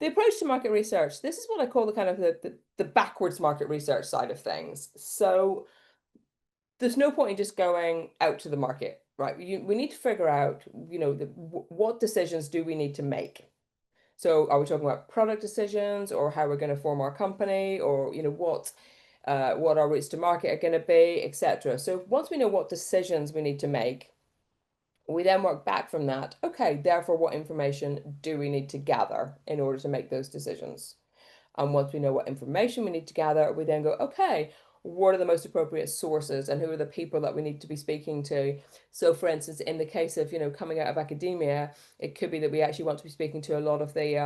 The approach to market research, this is what I call the kind of the backwards market research side of things. So there's no point in just going out to the market, right? We need to figure out, what decisions do we need to make? So are we talking about product decisions or how we're going to form our company or, what our routes to market are going to be, etc. So once we know what decisions we need to make, we then work back from that. Okay, therefore, what information do we need to gather in order to make those decisions? And once we know what information we need to gather, we then go, okay, what are the most appropriate sources and who are the people that we need to be speaking to? So for instance, in the case of, coming out of academia, it could be that we actually want to be speaking to a lot of the,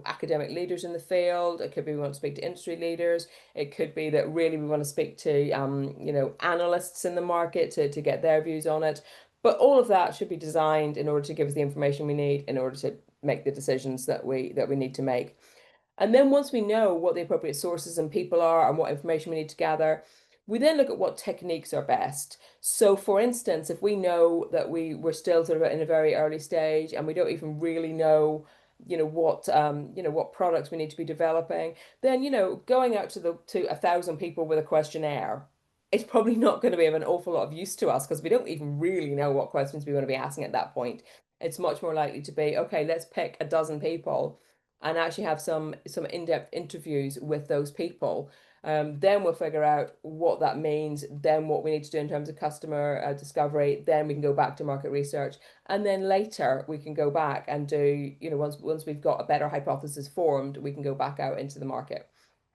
academic leaders in the field. It could be we want to speak to industry leaders. It could be that really we want to speak to, analysts in the market to get their views on it. But all of that should be designed in order to give us the information we need in order to make the decisions that we need to make. And then once we know what the appropriate sources and people are and what information we need to gather, we then look at what techniques are best. So for instance, if we know that we're still sort of in a very early stage and we don't even really know, what products we need to be developing, then, going out to 1,000 people with a questionnaire, it's probably not going to be of an awful lot of use to us because we don't even really know what questions we want to be asking at that point. It's much more likely to be, okay, let's pick a dozen people and actually have some in-depth interviews with those people. Then we'll figure out what that means, then what we need to do in terms of customer discovery, then we can go back to market research. And then later we can go back and do, once we've got a better hypothesis formed, we can go back out into the market.